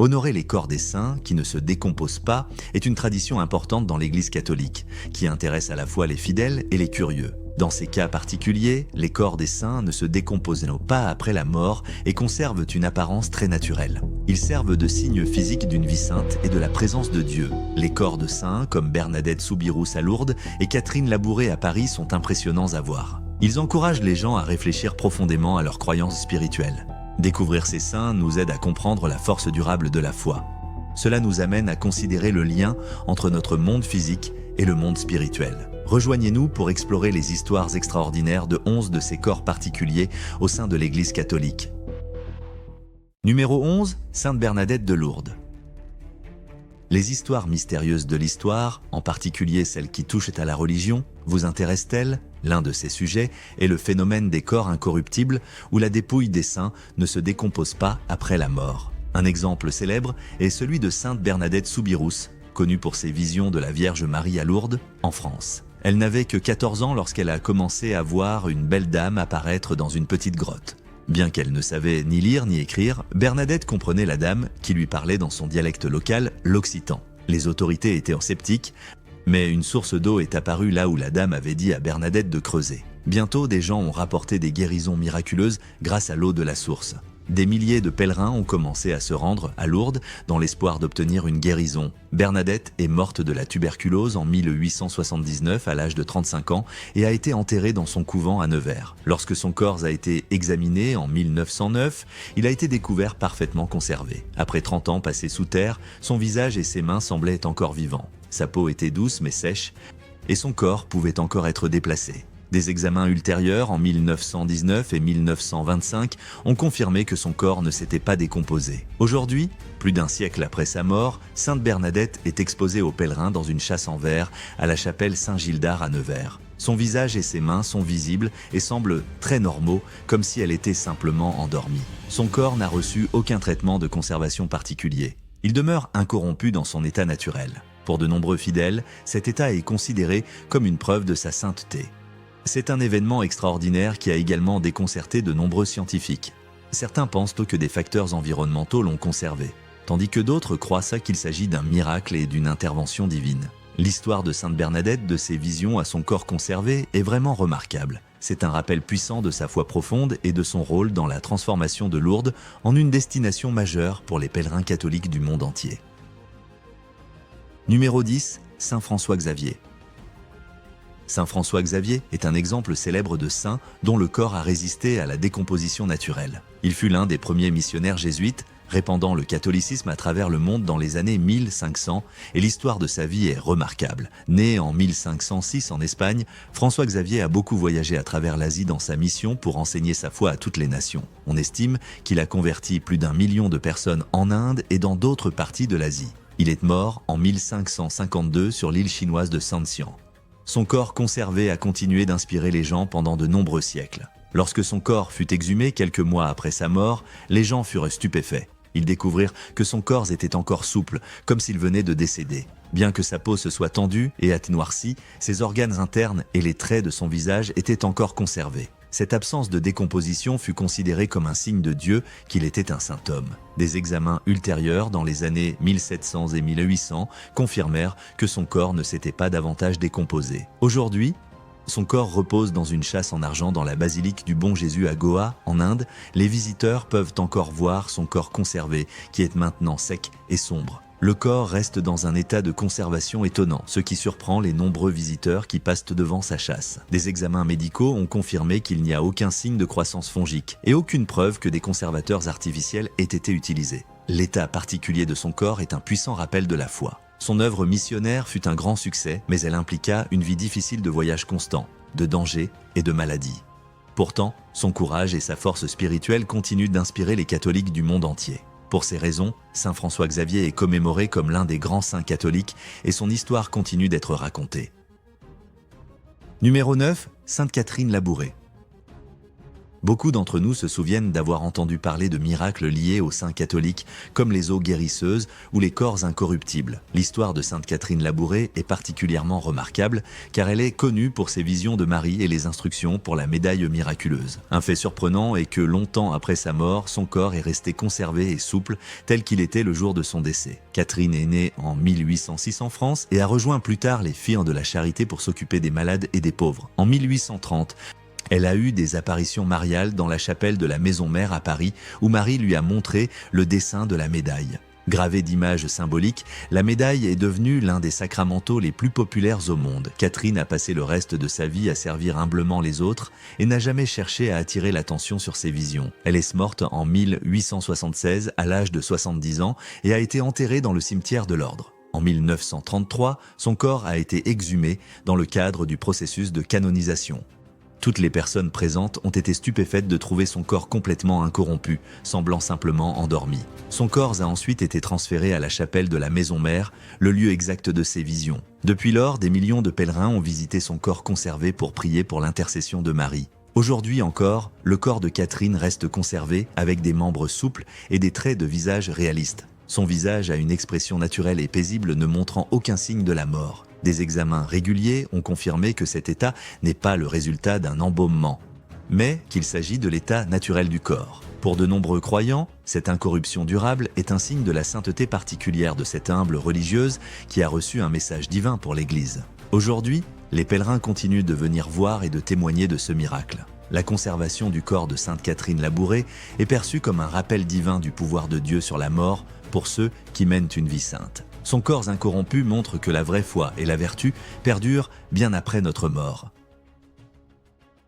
Honorer les corps des saints, qui ne se décomposent pas, est une tradition importante dans l'Église catholique, qui intéresse à la fois les fidèles et les curieux. Dans ces cas particuliers, les corps des saints ne se décomposent pas après la mort et conservent une apparence très naturelle. Ils servent de signe physique d'une vie sainte et de la présence de Dieu. Les corps de saints, comme Bernadette Soubirous à Lourdes et Catherine Labouré à Paris, sont impressionnants à voir. Ils encouragent les gens à réfléchir profondément à leurs croyances spirituelles. Découvrir ces saints nous aide à comprendre la force durable de la foi. Cela nous amène à considérer le lien entre notre monde physique et le monde spirituel. Rejoignez-nous pour explorer les histoires extraordinaires de 11 de ces corps particuliers au sein de l'Église catholique. Numéro 11, Sainte Bernadette de Lourdes. Les histoires mystérieuses de l'histoire, en particulier celles qui touchent à la religion, vous intéressent-elles? L'un de ces sujets est le phénomène des corps incorruptibles où la dépouille des saints ne se décompose pas après la mort. Un exemple célèbre est celui de Sainte Bernadette Soubirous, connue pour ses visions de la Vierge Marie à Lourdes, en France. Elle n'avait que 14 ans lorsqu'elle a commencé à voir une belle dame apparaître dans une petite grotte. Bien qu'elle ne savait ni lire ni écrire, Bernadette comprenait la dame qui lui parlait dans son dialecte local, l'occitan. Les autorités étaient sceptiques, mais une source d'eau est apparue là où la dame avait dit à Bernadette de creuser. Bientôt, des gens ont rapporté des guérisons miraculeuses grâce à l'eau de la source. Des milliers de pèlerins ont commencé à se rendre à Lourdes dans l'espoir d'obtenir une guérison. Bernadette est morte de la tuberculose en 1879 à l'âge de 35 ans et a été enterrée dans son couvent à Nevers. Lorsque son corps a été examiné en 1909, il a été découvert parfaitement conservé. Après 30 ans passés sous terre, son visage et ses mains semblaient encore vivants. Sa peau était douce mais sèche et son corps pouvait encore être déplacé. Des examens ultérieurs en 1919 et 1925 ont confirmé que son corps ne s'était pas décomposé. Aujourd'hui, plus d'un siècle après sa mort, Sainte Bernadette est exposée aux pèlerins dans une châsse en verre à la chapelle Saint-Gildard à Nevers. Son visage et ses mains sont visibles et semblent très normaux, comme si elle était simplement endormie. Son corps n'a reçu aucun traitement de conservation particulier. Il demeure incorrompu dans son état naturel. Pour de nombreux fidèles, cet état est considéré comme une preuve de sa sainteté. C'est un événement extraordinaire qui a également déconcerté de nombreux scientifiques. Certains pensent que des facteurs environnementaux l'ont conservé, tandis que d'autres croient qu'il s'agit d'un miracle et d'une intervention divine. L'histoire de Sainte Bernadette, de ses visions à son corps conservé, est vraiment remarquable. C'est un rappel puissant de sa foi profonde et de son rôle dans la transformation de Lourdes en une destination majeure pour les pèlerins catholiques du monde entier. Numéro 10, Saint François Xavier. Saint François Xavier est un exemple célèbre de saint dont le corps a résisté à la décomposition naturelle. Il fut l'un des premiers missionnaires jésuites, répandant le catholicisme à travers le monde dans les années 1500, et l'histoire de sa vie est remarquable. Né en 1506 en Espagne, François Xavier a beaucoup voyagé à travers l'Asie dans sa mission pour enseigner sa foi à toutes les nations. On estime qu'il a converti plus d'1 million de personnes en Inde et dans d'autres parties de l'Asie. Il est mort en 1552 sur l'île chinoise de Sanxian. Son corps conservé a continué d'inspirer les gens pendant de nombreux siècles. Lorsque son corps fut exhumé quelques mois après sa mort, les gens furent stupéfaits. Ils découvrirent que son corps était encore souple, comme s'il venait de décéder. Bien que sa peau se soit tendue et noircie, ses organes internes et les traits de son visage étaient encore conservés. Cette absence de décomposition fut considérée comme un signe de Dieu qu'il était un saint homme. Des examens ultérieurs dans les années 1700 et 1800 confirmèrent que son corps ne s'était pas davantage décomposé. Aujourd'hui, son corps repose dans une châsse en argent dans la basilique du Bon Jésus à Goa, en Inde. Les visiteurs peuvent encore voir son corps conservé, qui est maintenant sec et sombre. Le corps reste dans un état de conservation étonnant, ce qui surprend les nombreux visiteurs qui passent devant sa châsse. Des examens médicaux ont confirmé qu'il n'y a aucun signe de croissance fongique et aucune preuve que des conservateurs artificiels aient été utilisés. L'état particulier de son corps est un puissant rappel de la foi. Son œuvre missionnaire fut un grand succès, mais elle impliqua une vie difficile de voyages constants, de dangers et de maladies. Pourtant, son courage et sa force spirituelle continuent d'inspirer les catholiques du monde entier. Pour ces raisons, Saint François Xavier est commémoré comme l'un des grands saints catholiques et son histoire continue d'être racontée. Numéro 9, Sainte Catherine Labouré. Beaucoup d'entre nous se souviennent d'avoir entendu parler de miracles liés aux saints catholiques, comme les eaux guérisseuses ou les corps incorruptibles. L'histoire de Sainte Catherine Labouré est particulièrement remarquable, car elle est connue pour ses visions de Marie et les instructions pour la médaille miraculeuse. Un fait surprenant est que longtemps après sa mort, son corps est resté conservé et souple, tel qu'il était le jour de son décès. Catherine est née en 1806 en France et a rejoint plus tard les Filles de la Charité pour s'occuper des malades et des pauvres. En 1830, elle a eu des apparitions mariales dans la chapelle de la Maison Mère à Paris, où Marie lui a montré le dessin de la médaille. Gravée d'images symboliques, la médaille est devenue l'un des sacramentaux les plus populaires au monde. Catherine a passé le reste de sa vie à servir humblement les autres et n'a jamais cherché à attirer l'attention sur ses visions. Elle est morte en 1876 à l'âge de 70 ans et a été enterrée dans le cimetière de l'Ordre. En 1933, son corps a été exhumé dans le cadre du processus de canonisation. Toutes les personnes présentes ont été stupéfaites de trouver son corps complètement incorrompu, semblant simplement endormi. Son corps a ensuite été transféré à la chapelle de la Maison Mère, le lieu exact de ses visions. Depuis lors, des millions de pèlerins ont visité son corps conservé pour prier pour l'intercession de Marie. Aujourd'hui encore, le corps de Catherine reste conservé avec des membres souples et des traits de visage réalistes. Son visage a une expression naturelle et paisible ne montrant aucun signe de la mort. Des examens réguliers ont confirmé que cet état n'est pas le résultat d'un embaumement, mais qu'il s'agit de l'état naturel du corps. Pour de nombreux croyants, cette incorruption durable est un signe de la sainteté particulière de cette humble religieuse qui a reçu un message divin pour l'Église. Aujourd'hui, les pèlerins continuent de venir voir et de témoigner de ce miracle. La conservation du corps de Sainte Catherine Labouré est perçue comme un rappel divin du pouvoir de Dieu sur la mort pour ceux qui mènent une vie sainte. Son corps incorrompu montre que la vraie foi et la vertu perdurent bien après notre mort.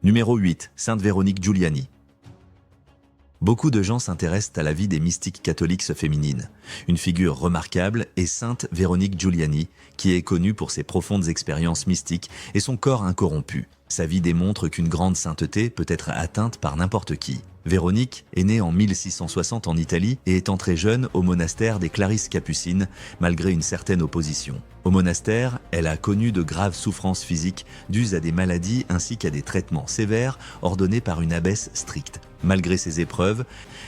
Numéro 8. Sainte Véronique Giuliani. Beaucoup de gens s'intéressent à la vie des mystiques catholiques féminines. Une figure remarquable est Sainte Véronique Giuliani, qui est connue pour ses profondes expériences mystiques et son corps incorrompu. Sa vie démontre qu'une grande sainteté peut être atteinte par n'importe qui. Véronique est née en 1660 en Italie et est entrée jeune au monastère des Clarisses capucines, malgré une certaine opposition. Au monastère, elle a connu de graves souffrances physiques dues à des maladies ainsi qu'à des traitements sévères ordonnés par une abbesse stricte. Malgré ces épreuves,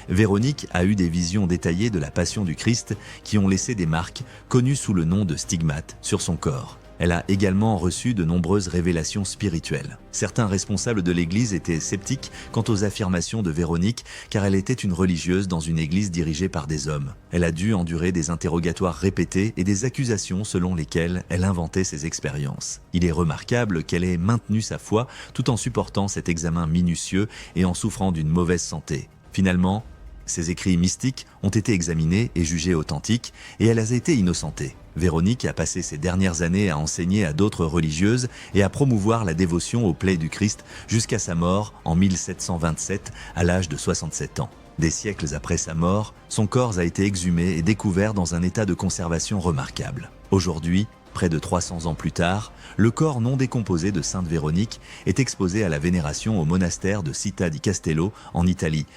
Véronique a eu des visions détaillées de la passion du Christ qui ont laissé des marques, connues sous le nom de stigmates, sur son corps. Elle a également reçu de nombreuses révélations spirituelles. Certains responsables de l'Église étaient sceptiques quant aux affirmations de Véronique car elle était une religieuse dans une église dirigée par des hommes. Elle a dû endurer des interrogatoires répétés et des accusations selon lesquelles elle inventait ses expériences. Il est remarquable qu'elle ait maintenu sa foi tout en supportant cet examen minutieux et en souffrant d'une mauvaise santé. Finalement, ses écrits mystiques ont été examinés et jugés authentiques et elle a été innocentée. Véronique a passé ses dernières années à enseigner à d'autres religieuses et à promouvoir la dévotion aux plaies du Christ jusqu'à sa mort en 1727 à l'âge de 67 ans. Des siècles après sa mort, son corps a été exhumé et découvert dans un état de conservation remarquable. Aujourd'hui, près de 300 ans plus tard, le corps non décomposé de Sainte Véronique est exposé à la vénération au monastère de Città di Castello en Italie.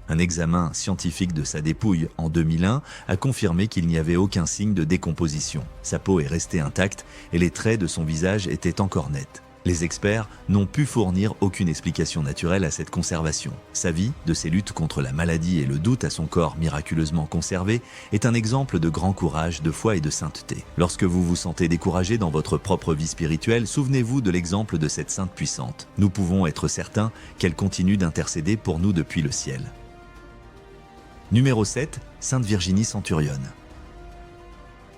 Un examen scientifique de sa dépouille en 2001 a confirmé qu'il n'y avait aucun signe de décomposition. Sa peau est restée intacte et les traits de son visage étaient encore nets. Les experts n'ont pu fournir aucune explication naturelle à cette conservation. Sa vie, de ses luttes contre la maladie et le doute à son corps miraculeusement conservé, est un exemple de grand courage, de foi et de sainteté. Lorsque vous vous sentez découragé dans votre propre vie spirituelle, souvenez-vous de l'exemple de cette sainte puissante. Nous pouvons être certains qu'elle continue d'intercéder pour nous depuis le ciel. Numéro 7. Sainte Virginie Centurionne.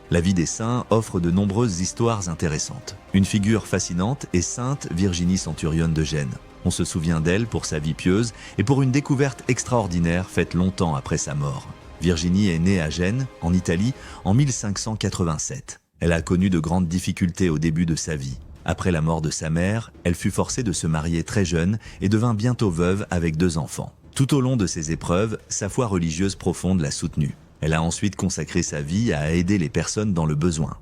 La vie des saints offre de nombreuses histoires intéressantes. Une figure fascinante est Sainte Virginie Centurionne de Gênes. On se souvient d'elle pour sa vie pieuse et pour une découverte extraordinaire faite longtemps après sa mort. Virginie est née à Gênes, en Italie, en 1587. Elle a connu de grandes difficultés au début de sa vie. Après la mort de sa mère, elle fut forcée de se marier très jeune et devint bientôt veuve avec 2 enfants. Tout au long de ces épreuves, sa foi religieuse profonde l'a soutenue. Elle a ensuite consacré sa vie à aider les personnes dans le besoin.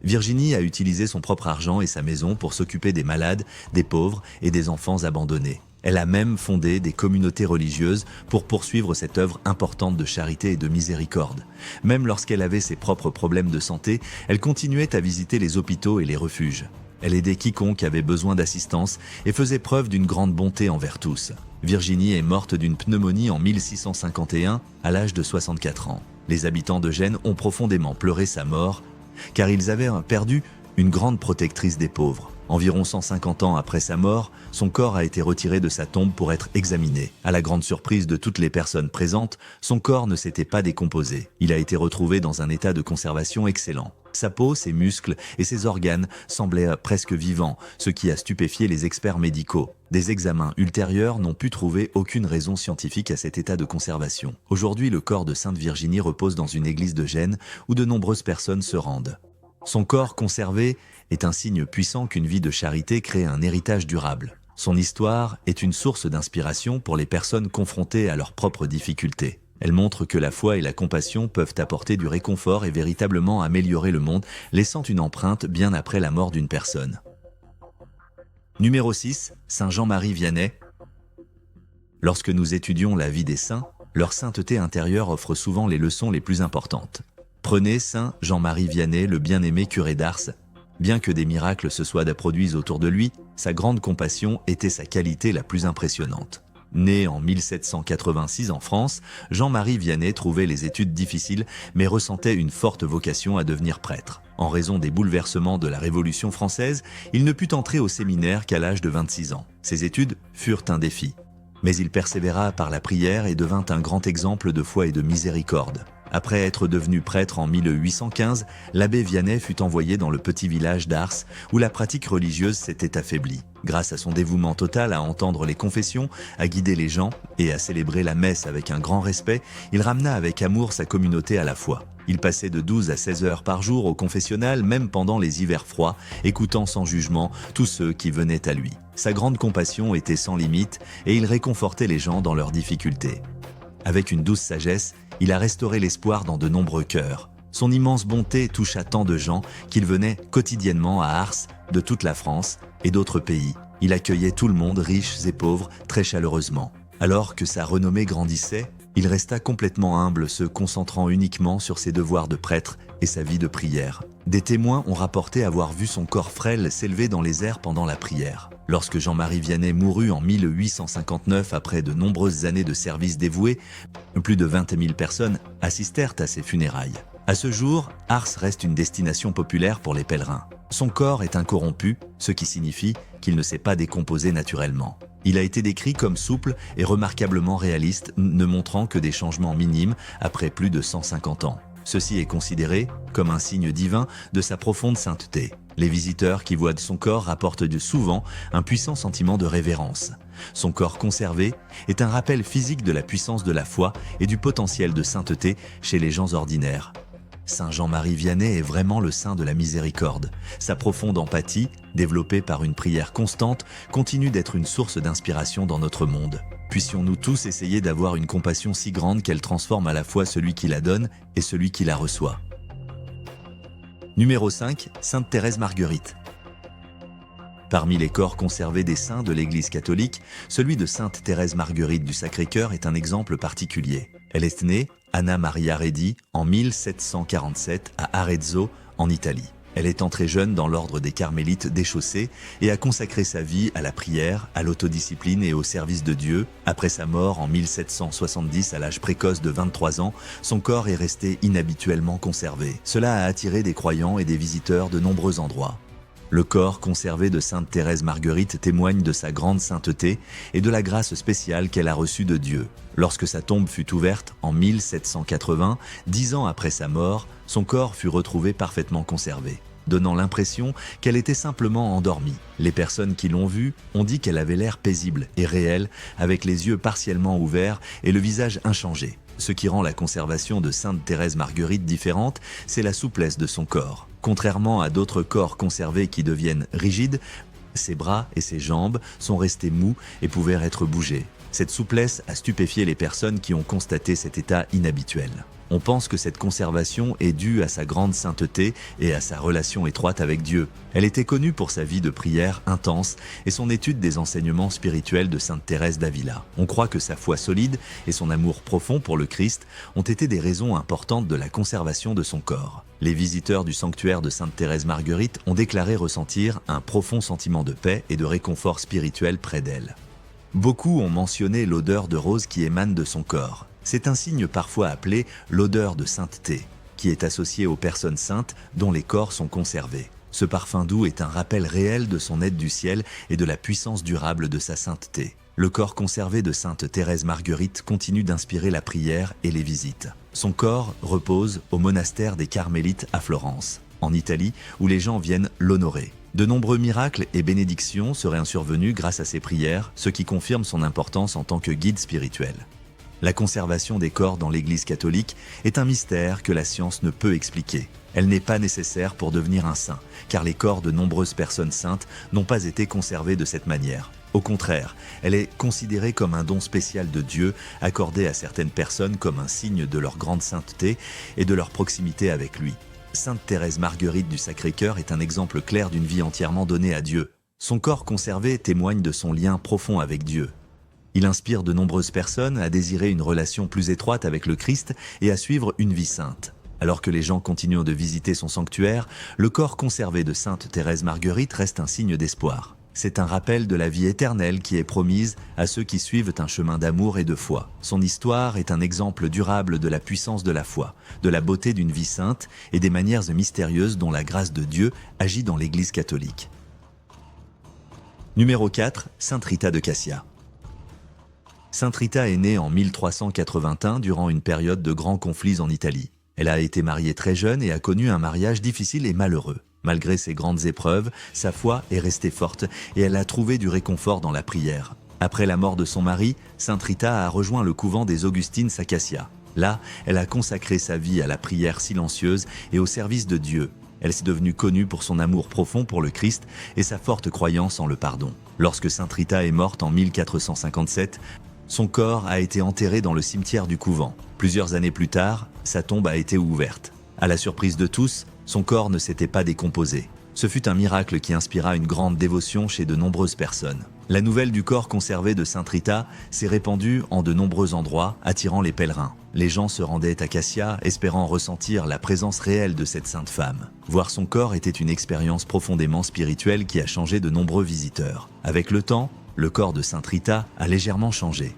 Virginie a utilisé son propre argent et sa maison pour s'occuper des malades, des pauvres et des enfants abandonnés. Elle a même fondé des communautés religieuses pour poursuivre cette œuvre importante de charité et de miséricorde. Même lorsqu'elle avait ses propres problèmes de santé, elle continuait à visiter les hôpitaux et les refuges. Elle aidait quiconque avait besoin d'assistance et faisait preuve d'une grande bonté envers tous. Virginie est morte d'une pneumonie en 1651 à l'âge de 64 ans. Les habitants de Gênes ont profondément pleuré sa mort, car ils avaient perdu une grande protectrice des pauvres. Environ 150 ans après sa mort, son corps a été retiré de sa tombe pour être examiné. À la grande surprise de toutes les personnes présentes, son corps ne s'était pas décomposé. Il a été retrouvé dans un état de conservation excellent. Sa peau, ses muscles et ses organes semblaient presque vivants, ce qui a stupéfié les experts médicaux. Des examens ultérieurs n'ont pu trouver aucune raison scientifique à cet état de conservation. Aujourd'hui, le corps de Sainte Virginie repose dans une église de Gênes où de nombreuses personnes se rendent. Son corps conservé est un signe puissant qu'une vie de charité crée un héritage durable. Son histoire est une source d'inspiration pour les personnes confrontées à leurs propres difficultés. Elle montre que la foi et la compassion peuvent apporter du réconfort et véritablement améliorer le monde, laissant une empreinte bien après la mort d'une personne. Numéro 6, Saint Jean-Marie Vianney. Lorsque nous étudions la vie des saints, leur sainteté intérieure offre souvent les leçons les plus importantes. Prenez Saint Jean-Marie Vianney, le bien-aimé curé d'Ars. Bien que des miracles se soient produits autour de lui, sa grande compassion était sa qualité la plus impressionnante. Né en 1786 en France, Jean-Marie Vianney trouvait les études difficiles mais ressentait une forte vocation à devenir prêtre. En raison des bouleversements de la Révolution française, il ne put entrer au séminaire qu'à l'âge de 26 ans. Ses études furent un défi. Mais il persévéra par la prière et devint un grand exemple de foi et de miséricorde. Après être devenu prêtre en 1815, l'abbé Vianney fut envoyé dans le petit village d'Ars où la pratique religieuse s'était affaiblie. Grâce à son dévouement total à entendre les confessions, à guider les gens et à célébrer la messe avec un grand respect, il ramena avec amour sa communauté à la foi. Il passait de 12 à 16 heures par jour au confessionnal, même pendant les hivers froids, écoutant sans jugement tous ceux qui venaient à lui. Sa grande compassion était sans limite et il réconfortait les gens dans leurs difficultés. Avec une douce sagesse, il a restauré l'espoir dans de nombreux cœurs. Son immense bonté toucha tant de gens qu'il venait quotidiennement à Ars, de toute la France et d'autres pays. Il accueillait tout le monde, riches et pauvres, très chaleureusement. Alors que sa renommée grandissait, il resta complètement humble, se concentrant uniquement sur ses devoirs de prêtre et sa vie de prière. Des témoins ont rapporté avoir vu son corps frêle s'élever dans les airs pendant la prière. Lorsque Jean-Marie Vianney mourut en 1859 après de nombreuses années de service dévoué, plus de 20 000 personnes assistèrent à ses funérailles. À ce jour, Ars reste une destination populaire pour les pèlerins. Son corps est incorrompu, ce qui signifie qu'il ne s'est pas décomposé naturellement. Il a été décrit comme souple et remarquablement réaliste, ne montrant que des changements minimes après plus de 150 ans. Ceci est considéré comme un signe divin de sa profonde sainteté. Les visiteurs qui voient son corps rapportent souvent un puissant sentiment de révérence. Son corps conservé est un rappel physique de la puissance de la foi et du potentiel de sainteté chez les gens ordinaires. Saint Jean-Marie Vianney est vraiment le saint de la miséricorde. Sa profonde empathie, développée par une prière constante, continue d'être une source d'inspiration dans notre monde. Puissions-nous tous essayer d'avoir une compassion si grande qu'elle transforme à la fois celui qui la donne et celui qui la reçoit. Numéro 5, Sainte Thérèse Marguerite. Parmi les corps conservés des saints de l'Église catholique, celui de Sainte Thérèse Marguerite du Sacré-Cœur est un exemple particulier. Elle est née, Anna Maria Redi, en 1747 à Arezzo, en Italie. Elle est entrée jeune dans l'ordre des Carmélites déchaussés et a consacré sa vie à la prière, à l'autodiscipline et au service de Dieu. Après sa mort en 1770 à l'âge précoce de 23 ans, son corps est resté inhabituellement conservé. Cela a attiré des croyants et des visiteurs de nombreux endroits. Le corps conservé de Sainte Thérèse Marguerite témoigne de sa grande sainteté et de la grâce spéciale qu'elle a reçue de Dieu. Lorsque sa tombe fut ouverte en 1780, 10 ans après sa mort, son corps fut retrouvé parfaitement conservé, donnant l'impression qu'elle était simplement endormie. Les personnes qui l'ont vue ont dit qu'elle avait l'air paisible et réelle, avec les yeux partiellement ouverts et le visage inchangé. Ce qui rend la conservation de Sainte Thérèse Marguerite différente, c'est la souplesse de son corps. Contrairement à d'autres corps conservés qui deviennent rigides, ses bras et ses jambes sont restés mous et pouvaient être bougés. Cette souplesse a stupéfié les personnes qui ont constaté cet état inhabituel. On pense que cette conservation est due à sa grande sainteté et à sa relation étroite avec Dieu. Elle était connue pour sa vie de prière intense et son étude des enseignements spirituels de Sainte Thérèse d'Avila. On croit que sa foi solide et son amour profond pour le Christ ont été des raisons importantes de la conservation de son corps. Les visiteurs du sanctuaire de Sainte Thérèse Marguerite ont déclaré ressentir un profond sentiment de paix et de réconfort spirituel près d'elle. Beaucoup ont mentionné l'odeur de rose qui émane de son corps. C'est un signe parfois appelé l'odeur de sainteté, qui est associé aux personnes saintes dont les corps sont conservés. Ce parfum doux est un rappel réel de son aide du ciel et de la puissance durable de sa sainteté. Le corps conservé de Sainte Thérèse Marguerite continue d'inspirer la prière et les visites. Son corps repose au monastère des Carmélites à Florence, en Italie, où les gens viennent l'honorer. De nombreux miracles et bénédictions seraient survenus grâce à ses prières, ce qui confirme son importance en tant que guide spirituel. La conservation des corps dans l'Église catholique est un mystère que la science ne peut expliquer. Elle n'est pas nécessaire pour devenir un saint, car les corps de nombreuses personnes saintes n'ont pas été conservés de cette manière. Au contraire, elle est considérée comme un don spécial de Dieu, accordé à certaines personnes comme un signe de leur grande sainteté et de leur proximité avec lui. Sainte Thérèse Marguerite du Sacré-Cœur est un exemple clair d'une vie entièrement donnée à Dieu. Son corps conservé témoigne de son lien profond avec Dieu. Il inspire de nombreuses personnes à désirer une relation plus étroite avec le Christ et à suivre une vie sainte. Alors que les gens continuent de visiter son sanctuaire, le corps conservé de Sainte Thérèse Marguerite reste un signe d'espoir. C'est un rappel de la vie éternelle qui est promise à ceux qui suivent un chemin d'amour et de foi. Son histoire est un exemple durable de la puissance de la foi, de la beauté d'une vie sainte et des manières mystérieuses dont la grâce de Dieu agit dans l'Église catholique. Numéro 4. Sainte Rita de Cassia. Sainte Rita est née en 1381 durant une période de grands conflits en Italie. Elle a été mariée très jeune et a connu un mariage difficile et malheureux. Malgré ces grandes épreuves, sa foi est restée forte et elle a trouvé du réconfort dans la prière. Après la mort de son mari, Sainte Rita a rejoint le couvent des Augustines à Cassia. Là, elle a consacré sa vie à la prière silencieuse et au service de Dieu. Elle s'est devenue connue pour son amour profond pour le Christ et sa forte croyance en le pardon. Lorsque Sainte Rita est morte en 1457, son corps a été enterré dans le cimetière du couvent. Plusieurs années plus tard, sa tombe a été ouverte. À la surprise de tous, son corps ne s'était pas décomposé. Ce fut un miracle qui inspira une grande dévotion chez de nombreuses personnes. La nouvelle du corps conservé de Sainte Rita s'est répandue en de nombreux endroits, attirant les pèlerins. Les gens se rendaient à Cassia, espérant ressentir la présence réelle de cette sainte femme. Voir son corps était une expérience profondément spirituelle qui a changé de nombreux visiteurs. Avec le temps, le corps de Sainte Rita a légèrement changé.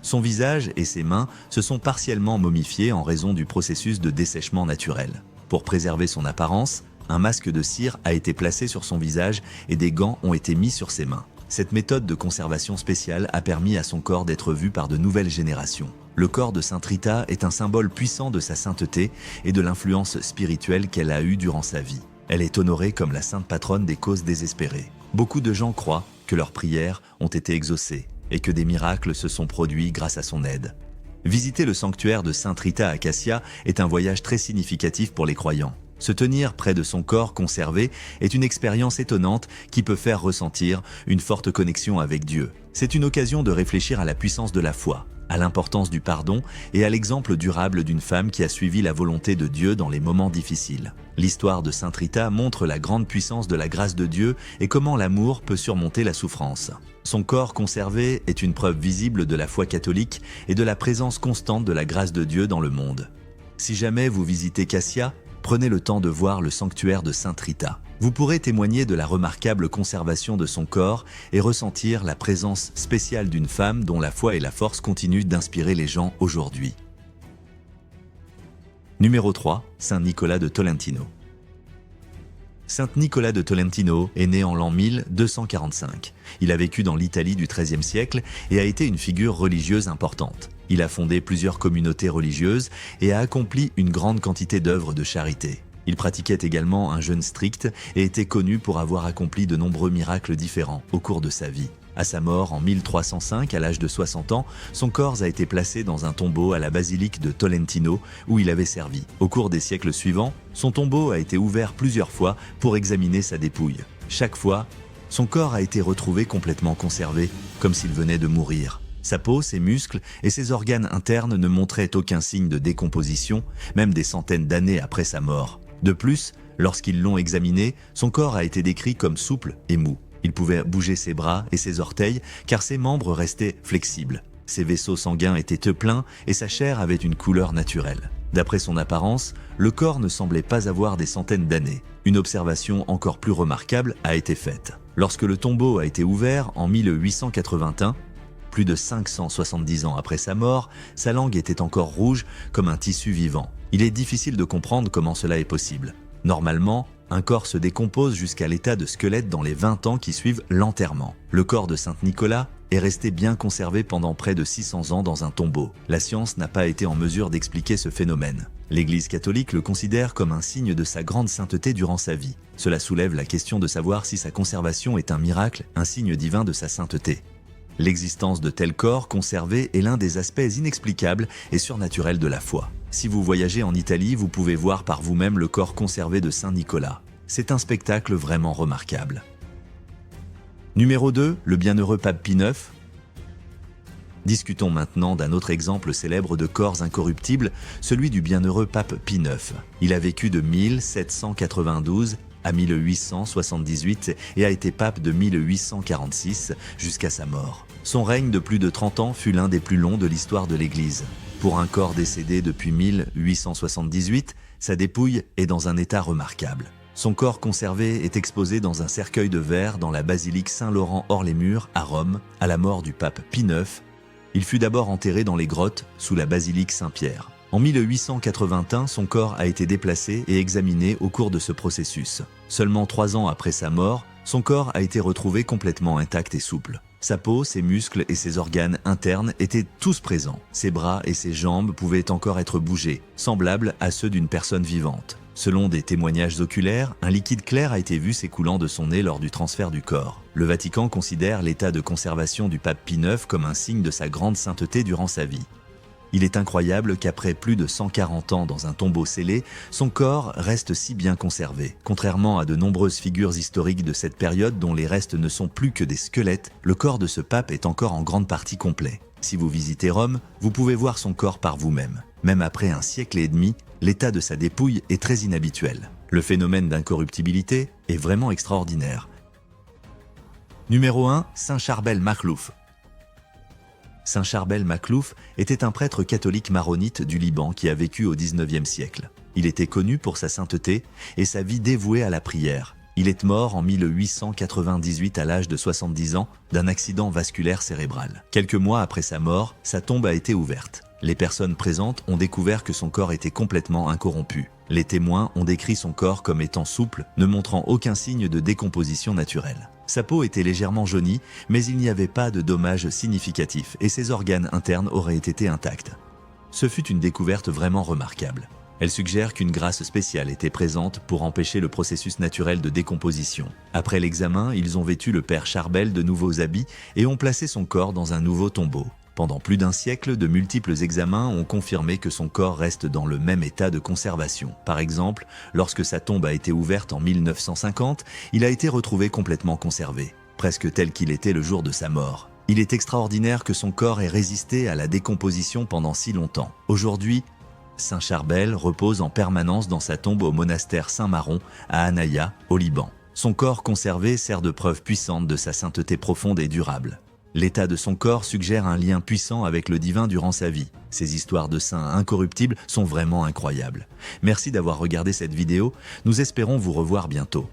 Son visage et ses mains se sont partiellement momifiés en raison du processus de dessèchement naturel. Pour préserver son apparence, un masque de cire a été placé sur son visage et des gants ont été mis sur ses mains. Cette méthode de conservation spéciale a permis à son corps d'être vu par de nouvelles générations. Le corps de Sainte Rita est un symbole puissant de sa sainteté et de l'influence spirituelle qu'elle a eue durant sa vie. Elle est honorée comme la sainte patronne des causes désespérées. Beaucoup de gens croient que leurs prières ont été exaucées et que des miracles se sont produits grâce à son aide. Visiter le sanctuaire de Sainte Rita à Cassia est un voyage très significatif pour les croyants. Se tenir près de son corps conservé est une expérience étonnante qui peut faire ressentir une forte connexion avec Dieu. C'est une occasion de réfléchir à la puissance de la foi, à l'importance du pardon et à l'exemple durable d'une femme qui a suivi la volonté de Dieu dans les moments difficiles. L'histoire de Sainte Rita montre la grande puissance de la grâce de Dieu et comment l'amour peut surmonter la souffrance. Son corps conservé est une preuve visible de la foi catholique et de la présence constante de la grâce de Dieu dans le monde. Si jamais vous visitez Cassia, prenez le temps de voir le sanctuaire de Sainte Rita. Vous pourrez témoigner de la remarquable conservation de son corps et ressentir la présence spéciale d'une femme dont la foi et la force continuent d'inspirer les gens aujourd'hui. Numéro 3. Saint Nicolas de Tolentino. Saint Nicolas de Tolentino est né en l'an 1245. Il a vécu dans l'Italie du XIIIe siècle et a été une figure religieuse importante. Il a fondé plusieurs communautés religieuses et a accompli une grande quantité d'œuvres de charité. Il pratiquait également un jeûne strict et était connu pour avoir accompli de nombreux miracles différents au cours de sa vie. À sa mort en 1305, à l'âge de 60 ans, son corps a été placé dans un tombeau à la basilique de Tolentino où il avait servi. Au cours des siècles suivants, son tombeau a été ouvert plusieurs fois pour examiner sa dépouille. Chaque fois, son corps a été retrouvé complètement conservé, comme s'il venait de mourir. Sa peau, ses muscles et ses organes internes ne montraient aucun signe de décomposition, même des centaines d'années après sa mort. De plus, lorsqu'ils l'ont examiné, son corps a été décrit comme souple et mou. Il pouvait bouger ses bras et ses orteils car ses membres restaient flexibles. Ses vaisseaux sanguins étaient pleins et sa chair avait une couleur naturelle. D'après son apparence, le corps ne semblait pas avoir des centaines d'années. Une observation encore plus remarquable a été faite. Lorsque le tombeau a été ouvert en 1881, plus de 570 ans après sa mort, sa langue était encore rouge comme un tissu vivant. Il est difficile de comprendre comment cela est possible. Normalement, un corps se décompose jusqu'à l'état de squelette dans les 20 ans qui suivent l'enterrement. Le corps de Saint-Nicolas est resté bien conservé pendant près de 600 ans dans un tombeau. La science n'a pas été en mesure d'expliquer ce phénomène. L'Église catholique le considère comme un signe de sa grande sainteté durant sa vie. Cela soulève la question de savoir si sa conservation est un miracle, un signe divin de sa sainteté. L'existence de tels corps conservés est l'un des aspects inexplicables et surnaturels de la foi. Si vous voyagez en Italie, vous pouvez voir par vous-même le corps conservé de Saint Nicolas. C'est un spectacle vraiment remarquable. Numéro 2, le bienheureux pape Pie IX. Discutons maintenant d'un autre exemple célèbre de corps incorruptibles, celui du bienheureux pape Pie IX. Il a vécu de 1792 à 1878 et a été pape de 1846 jusqu'à sa mort. Son règne de plus de 30 ans fut l'un des plus longs de l'histoire de l'Église. Pour un corps décédé depuis 1878, sa dépouille est dans un état remarquable. Son corps conservé est exposé dans un cercueil de verre dans la basilique Saint-Laurent-hors-les-Murs à Rome à la mort du pape Pie IX. Il fut d'abord enterré dans les grottes sous la basilique Saint-Pierre. En 1881, son corps a été déplacé et examiné au cours de ce processus. Seulement 3 ans après sa mort, son corps a été retrouvé complètement intact et souple. Sa peau, ses muscles et ses organes internes étaient tous présents. Ses bras et ses jambes pouvaient encore être bougés, semblables à ceux d'une personne vivante. Selon des témoignages oculaires, un liquide clair a été vu s'écoulant de son nez lors du transfert du corps. Le Vatican considère l'état de conservation du pape Pie IX comme un signe de sa grande sainteté durant sa vie. Il est incroyable qu'après plus de 140 ans dans un tombeau scellé, son corps reste si bien conservé. Contrairement à de nombreuses figures historiques de cette période dont les restes ne sont plus que des squelettes, le corps de ce pape est encore en grande partie complet. Si vous visitez Rome, vous pouvez voir son corps par vous-même. Même après un siècle et demi, l'état de sa dépouille est très inhabituel. Le phénomène d'incorruptibilité est vraiment extraordinaire. Numéro 1, Saint Charbel Makhlouf. Saint Charbel Makhlouf était un prêtre catholique maronite du Liban qui a vécu au XIXe siècle. Il était connu pour sa sainteté et sa vie dévouée à la prière. Il est mort en 1898 à l'âge de 70 ans d'un accident vasculaire cérébral. Quelques mois après sa mort, sa tombe a été ouverte. Les personnes présentes ont découvert que son corps était complètement incorrompu. Les témoins ont décrit son corps comme étant souple, ne montrant aucun signe de décomposition naturelle. Sa peau était légèrement jaunie, mais il n'y avait pas de dommages significatifs et ses organes internes auraient été intacts. Ce fut une découverte vraiment remarquable. Elle suggère qu'une grâce spéciale était présente pour empêcher le processus naturel de décomposition. Après l'examen, ils ont vêtu le père Charbel de nouveaux habits et ont placé son corps dans un nouveau tombeau. Pendant plus d'un siècle, de multiples examens ont confirmé que son corps reste dans le même état de conservation. Par exemple, lorsque sa tombe a été ouverte en 1950, il a été retrouvé complètement conservé, presque tel qu'il était le jour de sa mort. Il est extraordinaire que son corps ait résisté à la décomposition pendant si longtemps. Aujourd'hui, Saint Charbel repose en permanence dans sa tombe au monastère Saint-Maron à Anaya, au Liban. Son corps conservé sert de preuve puissante de sa sainteté profonde et durable. L'état de son corps suggère un lien puissant avec le divin durant sa vie. Ces histoires de saints incorruptibles sont vraiment incroyables. Merci d'avoir regardé cette vidéo, nous espérons vous revoir bientôt.